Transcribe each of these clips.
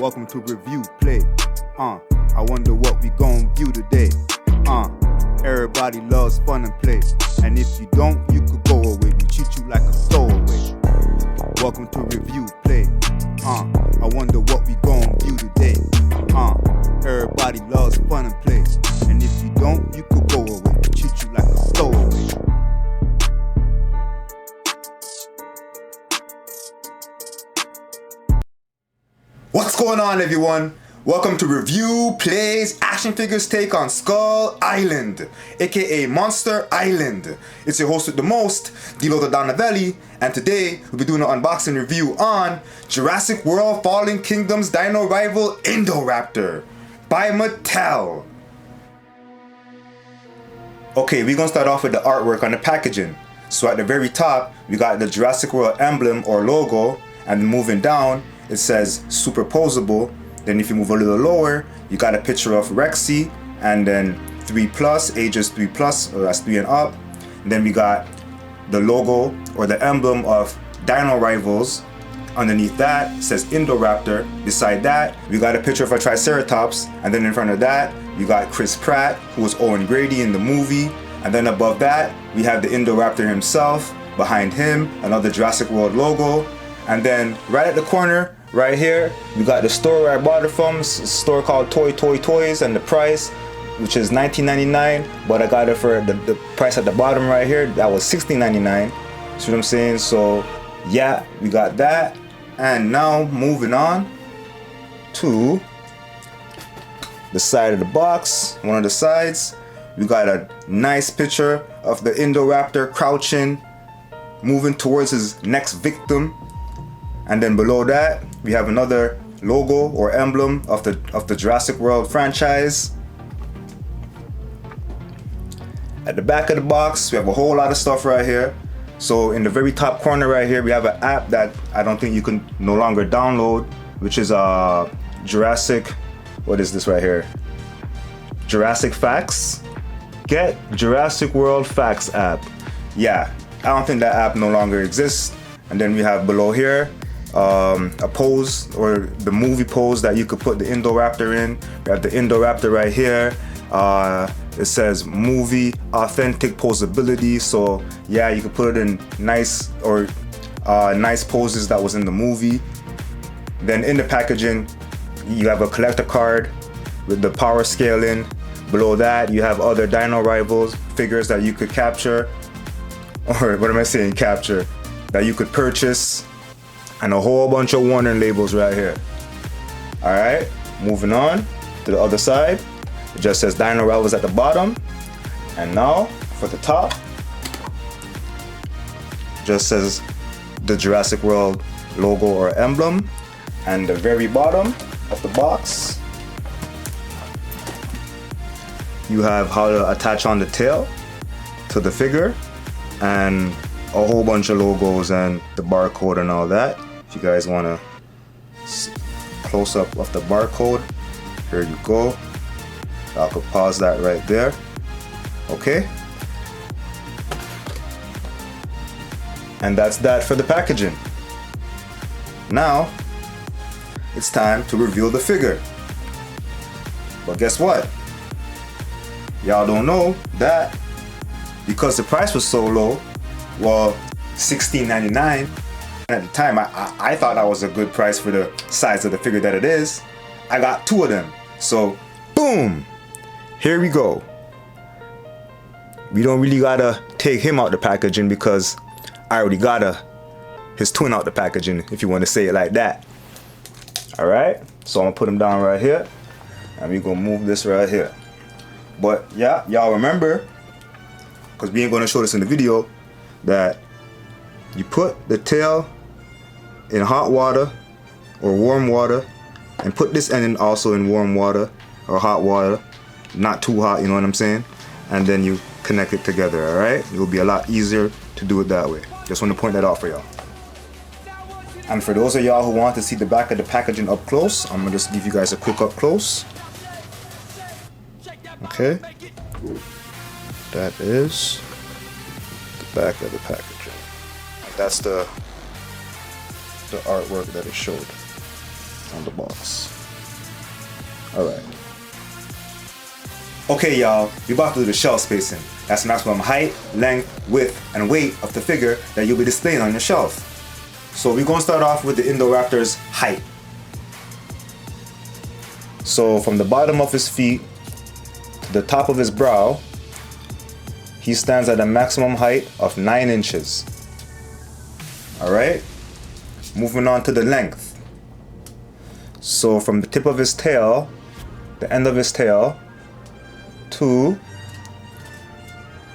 Welcome to Review Play. I wonder what we gon' view today. Everybody loves fun and play, and if you don't, you could go away. We treat you like a throwaway. Welcome to Review Play. I wonder what we gon' view today. Everybody loves fun and play, and if you don't, you could go away. We treat you like a throwaway. What's going on, everyone? Welcome to Review Plays Action Figures Take on Skull Island, aka Monster Island. It's your host with the most, Dino the Donavelli, and today we'll be doing an unboxing review on Jurassic World Fallen Kingdom's Dino rival Indoraptor by Mattel. Okay, we're gonna start off with the artwork on the packaging. So at the very top, we got the Jurassic World emblem or logo, and moving down, it says superposable. Then if you move a little lower, you got a picture of Rexy, and then 3+, ages 3+, or that's 3 and up. And then we got the logo or the emblem of Dino Rivals. Underneath that it says Indoraptor. Beside that, we got a picture of a Triceratops, and then in front of that, we got Chris Pratt, who was Owen Grady in the movie. And then above that, we have the Indoraptor himself. Behind him, another Jurassic World logo. And then right at the corner, right here, we got the store where I bought it from. It's a store called Toy Toys, and the price, which is $19.99, but I got it for the price at the bottom right here. That was $16.99. See what I'm saying? So yeah, we got that. And now moving on to the side of the box, one of the sides, we got a nice picture of the Indoraptor crouching, moving towards his next victim. And then below that, we have another logo or emblem of the Jurassic World franchise. At the back of the box, we have a whole lot of stuff right here. So in the very top corner right here, we have an app that I don't think you can no longer download, which is Jurassic. What is this right here? Jurassic Facts. Get Jurassic World Facts app. Yeah, I don't think that app no longer exists. And then we have below here a pose, or the movie pose that you could put the Indoraptor in. We have the Indoraptor right here. It says movie authentic posability. So yeah, you could put it in nice poses that was in the movie. Then in the packaging, you have a collector card with the power scaling. Below that, you have other Dino Rivals figures that you could capture, or what am I saying, capture, that you could purchase, and a whole bunch of warning labels right here. Alright, moving on to the other side. It just says Dino Rivals at the bottom. And now for the top, just says the Jurassic World logo or emblem. And the very bottom of the box, you have how to attach on the tail to the figure, and a whole bunch of logos and the barcode and all that. If you guys want a close up of the barcode, here you go. I could pause that right there. Okay. And that's that for the packaging. Now, it's time to reveal the figure. But guess what? Y'all don't know that because the price was so low, well, $16.99. At the time, I thought that was a good price for the size of the figure that it is. I got two of them. So, boom! Here we go. We don't really gotta take him out the packaging because I already got his twin out the packaging, if you want to say it like that. Alright, so I'm gonna put him down right here, and we're gonna move this right here. But yeah, y'all remember, because we ain't gonna show this in the video, that you put the tail in hot water or warm water, and put this end also in warm water or hot water, not too hot, you know what I'm saying, and then you connect it together. All right, it will be a lot easier to do it that way. Just want to point that out for y'all. And for those of y'all who want to see the back of the packaging up close, I'm gonna just give you guys a quick up close. Okay, that is the back of the packaging. That's the artwork that it showed. on the box. Alright. Okay y'all, we're about to do the shelf spacing. That's maximum height, length, width, and weight of the figure that you'll be displaying on your shelf. So we're going to start off with the Indoraptor's height. So from the bottom of his feet to the top of his brow, he stands at a maximum height of 9 inches. Alright, moving on to the length. So from the tip of his tail, the end of his tail, to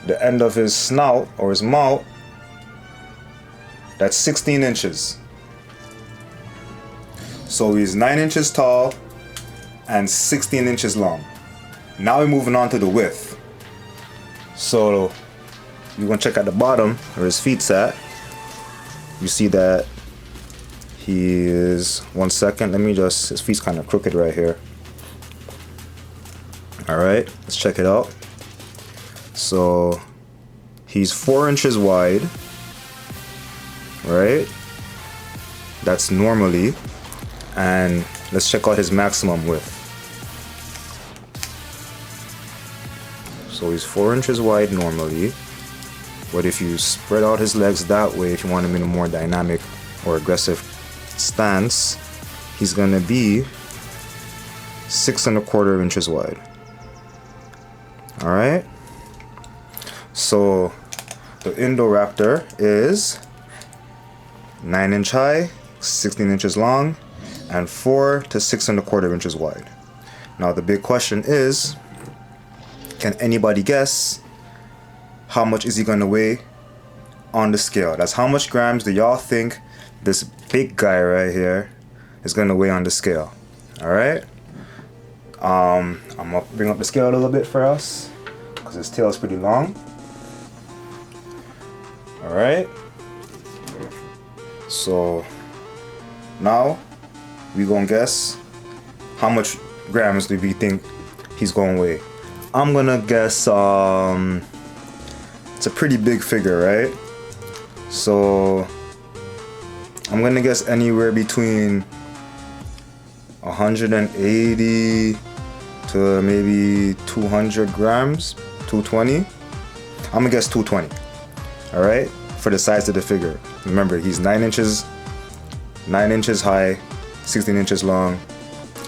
the end of his snout or his mouth, that's 16 inches. So he's 9 inches tall and 16 inches long. Now we're moving on to the width. So you're gonna check at the bottom where his feet's at. You see that he is, 1 second, his feet's kind of crooked right here. Alright, let's check it out. So he's 4 inches wide, right? That's normally. And let's check out his maximum width. So he's 4 inches wide normally, but if you spread out his legs that way, if you want him in a more dynamic or aggressive stance, he's gonna be 6¼ inches wide. Alright, so the Indoraptor is 9 inch high, 16 inches long, and 4 to 6¼ inches wide. Now the big question is, can anybody guess how much is he gonna weigh on the scale? That's how much grams do y'all think this big guy right here is gonna weigh on the scale? Alright, I'm gonna bring up the scale a little bit for us because his tail is pretty long. Alright, so now we gonna guess how much grams do we think he's gonna weigh. I'm gonna guess it's a pretty big figure, right? So I'm gonna guess anywhere between 180 to maybe 200 grams, 220. I'm gonna guess 220. All right, for the size of the figure. Remember, he's 9 inches high, 16 inches long,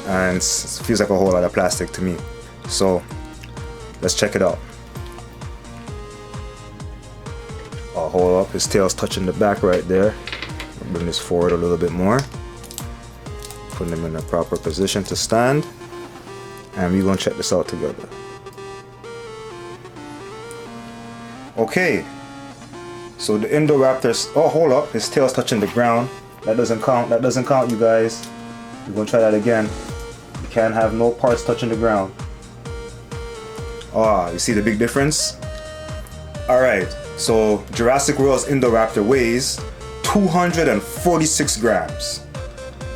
and it feels like a whole lot of plastic to me. So let's check it out. Oh, hold up, his tail's touching the back right there. Bring this forward a little bit more. Putting him in a proper position to stand. And we're gonna check this out together. Okay. So the Indoraptor, oh hold up, his tail's touching the ground. That doesn't count, you guys. We're gonna try that again. You can't have no parts touching the ground. Ah, you see the big difference? Alright, so Jurassic World's Indoraptor weighs 246 grams.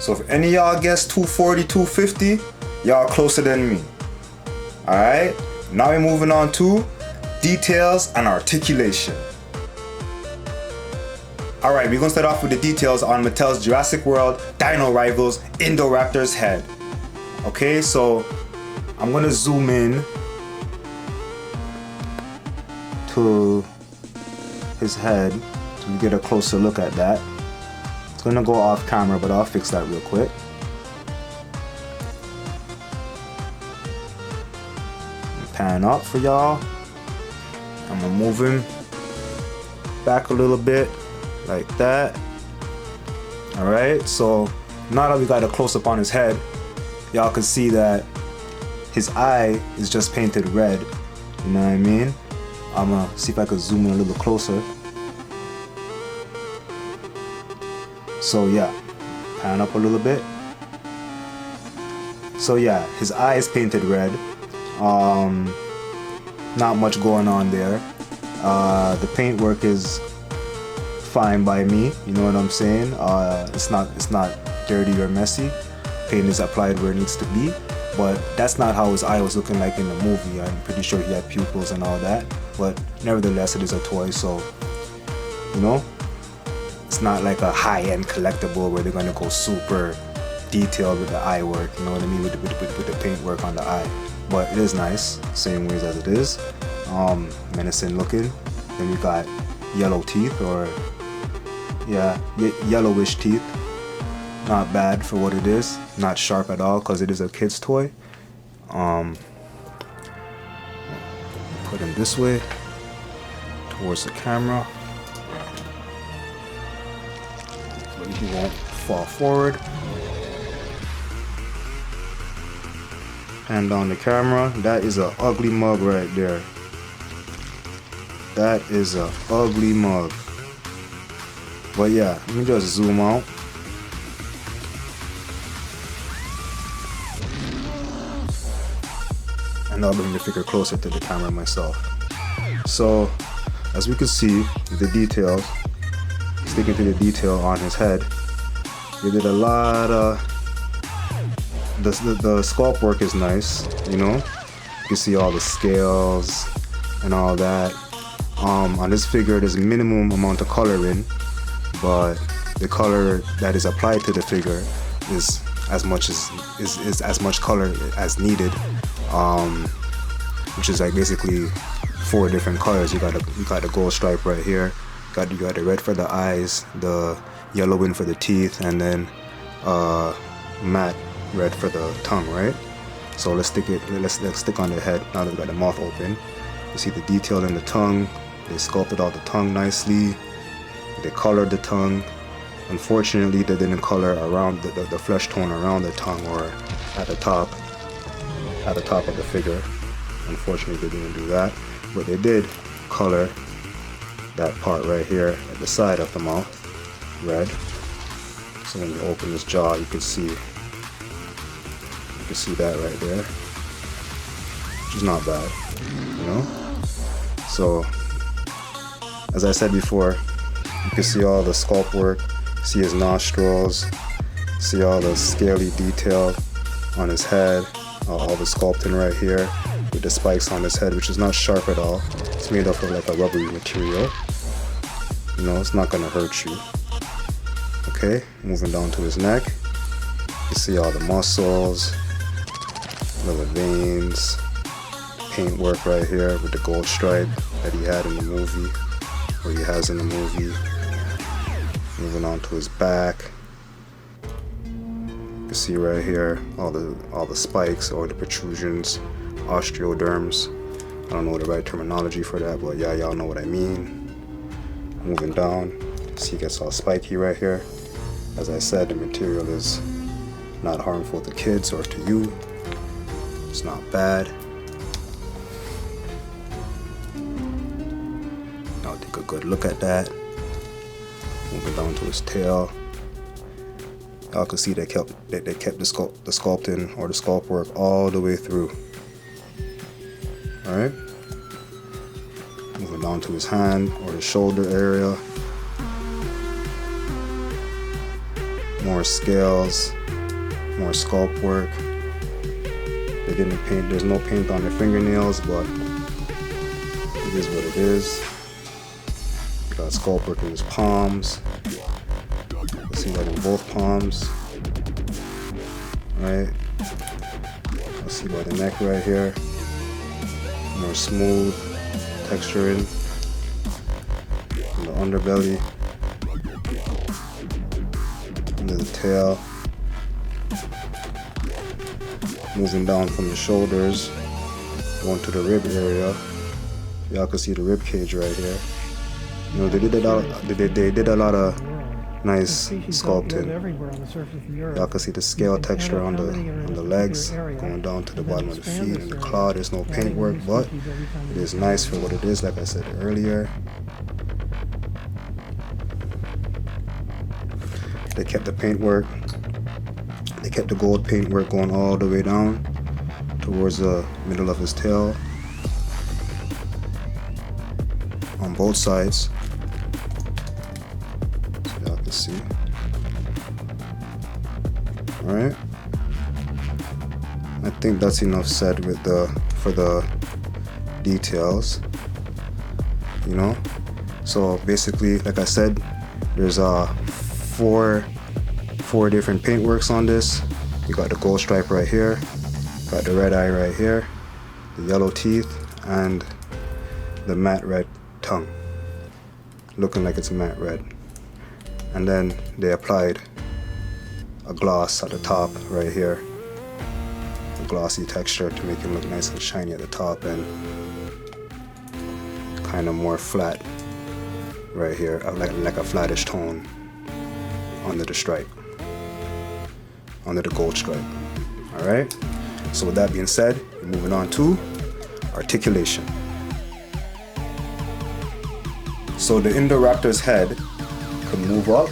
So if any of y'all guess 240, 250, y'all closer than me. Alright, now we're moving on to details and articulation. Alright, we're gonna start off with the details on Mattel's Jurassic World Dino Rivals Indoraptor's head. Okay, so I'm gonna zoom in to his head so we get a closer look at that. It's gonna go off camera, but I'll fix that real quick. Pan up for y'all. I'm gonna move him back a little bit like that. Alright, so now that we got a close up on his head, y'all can see that his eye is just painted red. You know what I mean? I'm gonna see if I can zoom in a little closer. So yeah, pan up a little bit. So yeah, his eye is painted red. Not much going on there. The paintwork is fine by me, you know what I'm saying? It's not dirty or messy. Paint is applied where it needs to be, but that's not how his eye was looking like in the movie. I'm pretty sure he had pupils and all that, but nevertheless it is a toy, so you know, it's not like a high-end collectible where they're gonna go super detailed with the eye work, you know what I mean, with the paint work on the eye. But it is nice, same ways as it is. Menacing looking. Then we got yellow teeth, or yeah, yellowish teeth. Not bad for what it is. Not sharp at all because it is a kid's toy. Put him this way towards the camera. So he won't fall forward. Hand on the camera. That is an ugly mug right there. That is an ugly mug. But yeah, let me just zoom out. And I'll bring the figure closer to the camera myself. So, as we can see, the details, sticking to the detail on his head, they did a lot of, the sculpt work is nice, you know? You can see all the scales and all that. On this figure, there's a minimum amount of coloring, but the color that is applied to the figure is as much color as needed. Which is like basically 4 different colors. You got the gold stripe right here. You got the red for the eyes, the yellow one for the teeth, and then matte red for the tongue, right? So let's stick on the head now that we got the mouth open. You see the detail in the tongue. They sculpted out the tongue nicely. They colored the tongue. Unfortunately, they didn't color around the flesh tone around the tongue or at the top of the figure. Unfortunately, they didn't do that, but they did color that part right here at the side of the mouth red. So when you open this jaw, you can see that right there, which is not bad, you know. So as I said before, you can see all the sculpt work, see his nostrils, see all the scaly detail on his head, all the sculpting right here with the spikes on his head, which is not sharp at all. It's made up of like a rubbery material. You know, it's not gonna hurt you. Okay, moving down to his neck. You see all the muscles, little veins, paint work right here with the gold stripe that he had in the movie, or he has in the movie. Moving on to his back. You can see right here all the spikes or the protrusions, osteoderms. I don't know the right terminology for that, but yeah, y'all know what I mean. Moving down, see he gets all spiky right here. As I said, the material is not harmful to kids or to you. It's not bad. Now take a good look at that. Moving down to his tail. Y'all can see they kept the sculpting or the sculpt work all the way through. Alright. Moving down to his hand or the shoulder area. More scales, more sculpt work. They didn't paint, there's no paint on the fingernails, but it is what it is. Got sculpt work in his palms. You see that in both palms. Right? Let's see by the neck right here. More smooth texturing. In the underbelly. Under the tail. Moving down from the shoulders. Going to the rib area. Y'all can see the rib cage right here. You know, they did a lot of nice sculpting. Y'all can see the scale texture on the legs, going down to the bottom of the feet and the claw. There's no paint work, but it is nice for what it is, like I said earlier. They kept the paint work. They kept the gold paint work going all the way down towards the middle of his tail on both sides. See. Alright. I think that's enough said for the details. You know? So basically, like I said, there's 4 4 different paintworks on this. You got the gold stripe right here, got the red eye right here, the yellow teeth, and the matte red tongue, looking like it's matte red. And then they applied a gloss at the top right here, a glossy texture to make it look nice and shiny at the top, and kind of more flat right here, like a flattish tone under the stripe, under the gold stripe. All right, so with that being said, we're moving on to articulation. So the Indoraptor's head can move up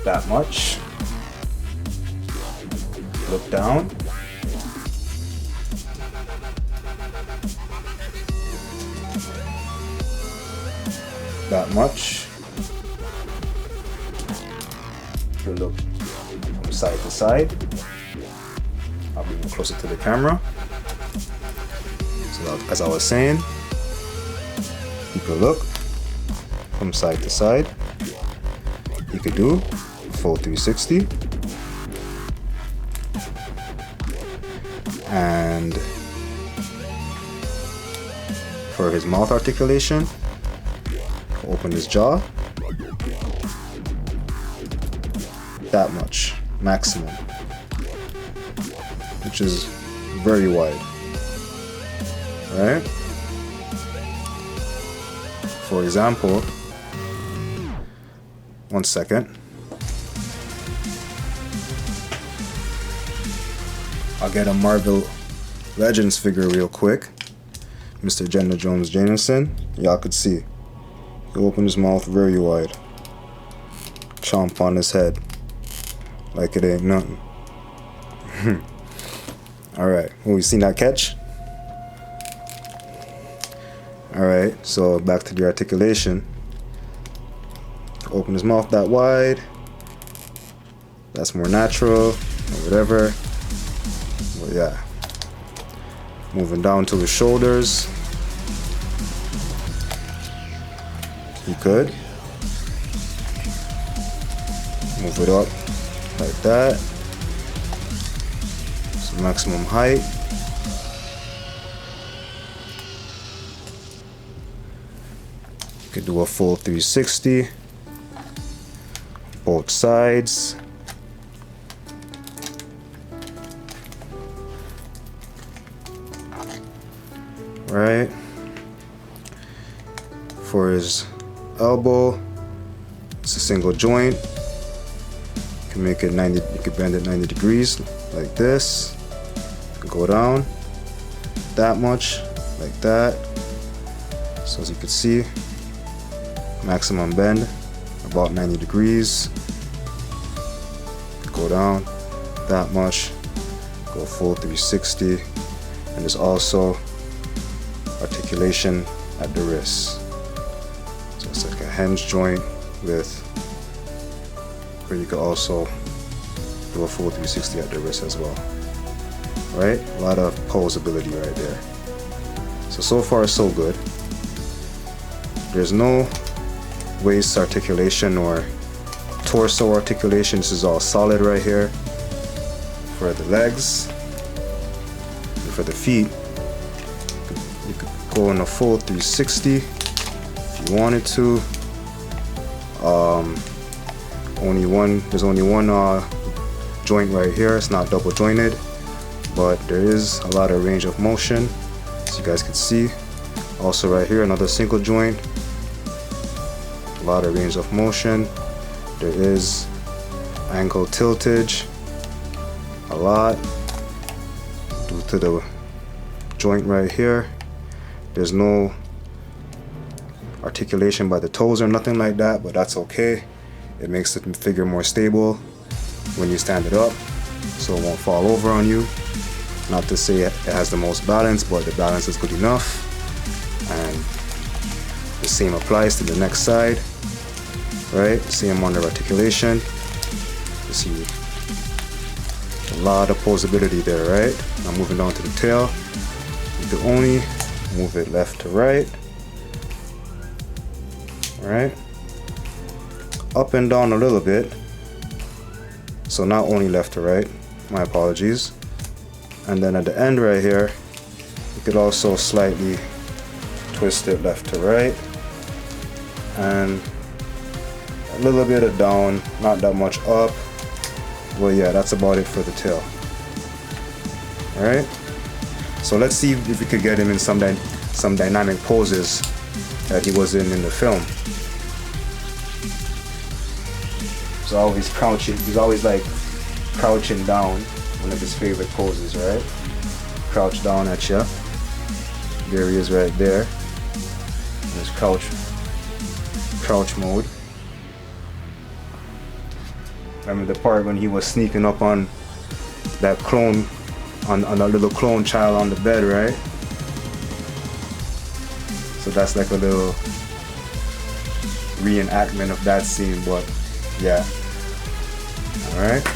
that much, look down, that much, you look from side to side. I'll bring it closer to the camera. So as I was saying, you could look from side to side. You could do full 360. And for his mouth articulation, open his jaw that much maximum, which is very wide. Right? For example, one second, I'll get a Marvel Legends figure real quick. Mr. Jenna Jones Jameson, y'all could see. He opened his mouth very wide. Chomp on his head like it ain't nothing. Alright, well, we seen that catch? Alright, so back to the articulation. Open his mouth that wide. That's more natural, or whatever. But yeah. Moving down to his shoulders. You could move it up like that. So maximum height. You could do a full 360. Both sides. Right. For his elbow, it's a single joint. You can make it 90, you can bend it 90 degrees like this. You can go down that much, like that. So as you can see, maximum bend about 90 degrees. Go down that much, go full 360, and there's also articulation at the wrist. So it's like a hinge joint with where you could also do a full 360 at the wrist as well. Right? A lot of posability right there. So far so good. There's no waist articulation or torso articulation. This is all solid right here. For the legs and for the feet, you could go in a full 360 if you wanted to. There's only one joint right here. It's not double jointed, but there is a lot of range of motion, as you guys can see. Also right here, another single joint. A lot of range of motion. There is ankle tiltage, a lot, due to the joint right here. There's no articulation by the toes or nothing like that, but that's okay. It makes the figure more stable when you stand it up, so it won't fall over on you. Not to say it has the most balance, but the balance is good enough. And the same applies to the next side. Right, same amount of articulation. You see a lot of posability there, right? Now moving down to the tail, you can only move it left to right. Alright, up and down a little bit. So not only left to right, my apologies. And then at the end right here, you could also slightly twist it left to right. And a little bit of down, not that much up. Well, yeah, that's about it for the tail. Alright, so let's see if we could get him in some dynamic poses that he was in the film. So always crouching, he's always like crouching down, one of his favorite poses, right? Crouch down at you. There he is right there. In his crouch mode. Remember the part when he was sneaking up on that clone, on that little clone child on the bed, right? So that's like a little reenactment of that scene, but yeah. Alright.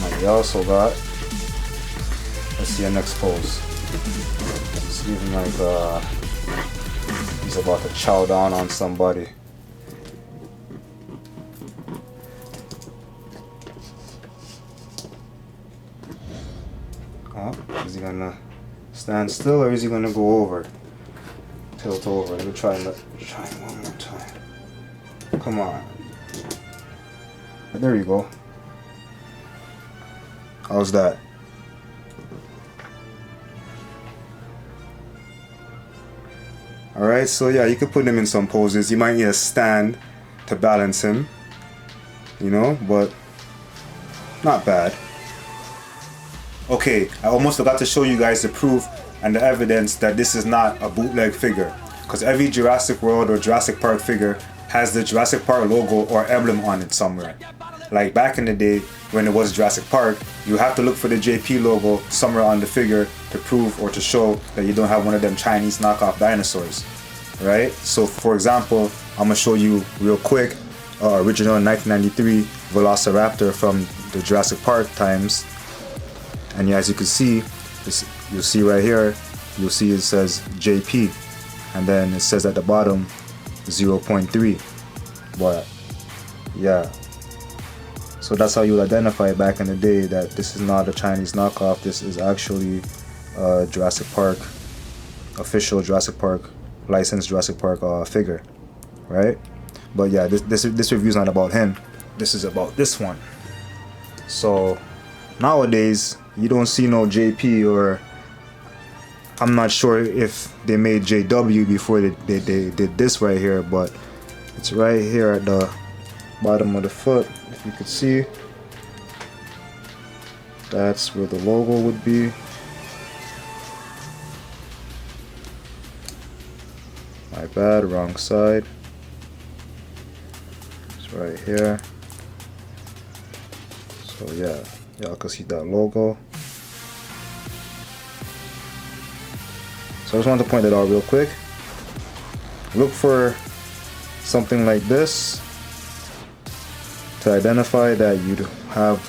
And we also got, let's see our next pose. It's even like he's about to chow down on somebody. Is he gonna stand still or is he gonna go over? Tilt over. Let me try one more time. Come on. There you go. How's that? Alright, so yeah, you could put him in some poses. You might need a stand to balance him, you know, but not bad. Okay, I almost forgot to show you guys the proof and the evidence that this is not a bootleg figure, because every Jurassic World or Jurassic Park figure has the Jurassic Park logo or emblem on it somewhere. Like back in the day when it was Jurassic Park, you have to look for the JP logo somewhere on the figure to prove or to show that you don't have one of them Chinese knockoff dinosaurs, right? So for example, I'm gonna show you real quick original 1993 Velociraptor from the Jurassic Park times. And yeah, as you can see, you'll see right here, you'll see it says JP, and then it says at the bottom 0.3. But yeah, so that's how you'll identify back in the day that this is not a Chinese knockoff. This is actually Jurassic Park, official Jurassic Park, licensed Jurassic Park figure, right? But yeah, this review is not about him. This is about this one. So nowadays, you don't see no JP, or I'm not sure if they made JW before they did this right here, but it's right here at the bottom of the foot. If you could see, that's where the logo would be. My bad, wrong side. It's right here. So yeah, y'all can see that logo. So I just wanted to point that out real quick. Look for something like this to identify that you have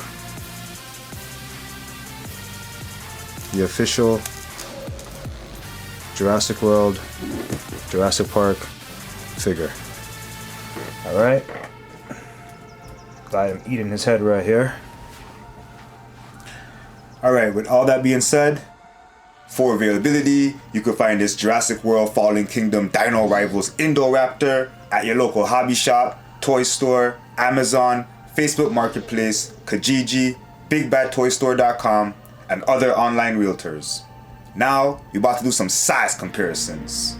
the official Jurassic World, Jurassic Park figure. Alright. I am eating his head right here. Alright, with all that being said, for availability, you can find this Jurassic World Fallen Kingdom Dino Rivals Indoraptor at your local hobby shop, toy store, Amazon, Facebook Marketplace, Kijiji, BigBadToyStore.com, and other online realtors. Now, we're about to do some size comparisons.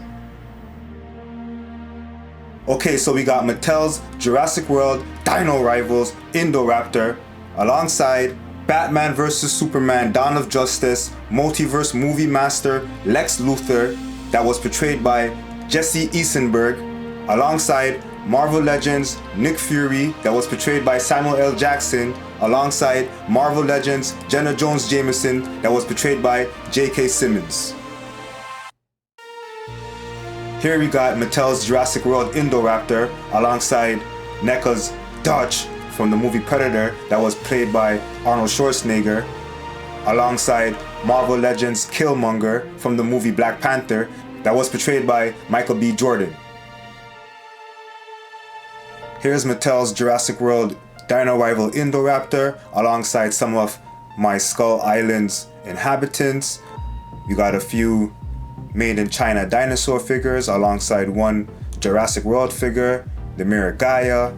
Okay, so we got Mattel's Jurassic World Dino Rivals Indoraptor alongside Batman vs. Superman Dawn of Justice Multiverse Movie Master Lex Luthor that was portrayed by Jesse Eisenberg, alongside Marvel Legends Nick Fury that was portrayed by Samuel L. Jackson, alongside Marvel Legends Jenna Jones Jameson that was portrayed by J.K. Simmons. Here we got Mattel's Jurassic World Indoraptor alongside NECA's Dutch from the movie Predator that was played by Arnold Schwarzenegger, alongside Marvel Legends Killmonger from the movie Black Panther that was portrayed by Michael B. Jordan. Here's Mattel's Jurassic World Dino rival Indoraptor alongside some of my Skull Island's inhabitants. We got a few made in China dinosaur figures alongside one Jurassic World figure, the Mirror Gaia.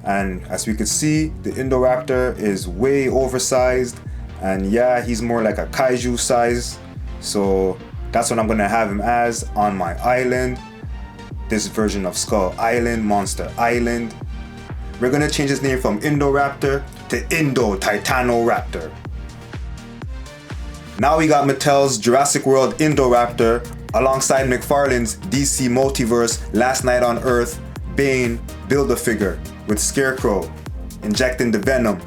And as we can see, the Indoraptor is way oversized, and yeah, he's more like a kaiju size. So that's what I'm gonna have him as on my island. This version of Skull Island, Monster Island. We're gonna change his name from Indoraptor to Indo-Titanoraptor. Now we got Mattel's Jurassic World Indoraptor alongside McFarlane's DC Multiverse Last Night on Earth Bane Build-A-Figure with Scarecrow injecting the venom.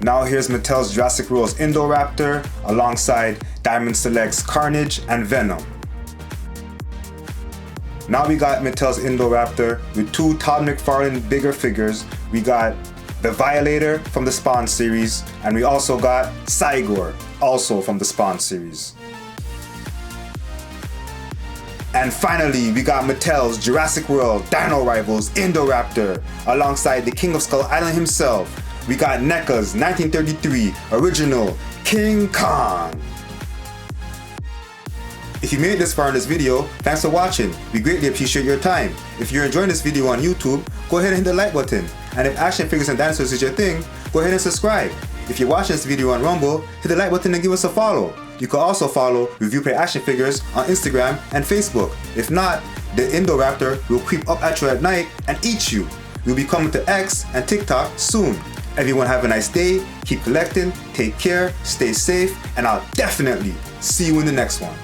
Now here's Mattel's Jurassic World's Indoraptor alongside Diamond Select's Carnage and Venom. Now we got Mattel's Indoraptor with two Todd McFarlane bigger figures. We got the Violator from the Spawn series, and we also got Cygor, also from the Spawn series. And finally, we got Mattel's Jurassic World Dino Rivals Indoraptor alongside the King of Skull Island himself. We got NECA's 1933 original King Kong. If you made it this far in this video, thanks for watching. We greatly appreciate your time. If you're enjoying this video on YouTube, go ahead and hit the like button. And if action figures and dinosaurs is your thing, go ahead and subscribe. If you're watching this video on Rumble, hit the like button and give us a follow. You can also follow Review Play Action Figures on Instagram and Facebook. If not, the Indoraptor will creep up at you at night and eat you. We'll be coming to X and TikTok soon. Everyone have a nice day, keep collecting, take care, stay safe, and I'll definitely see you in the next one.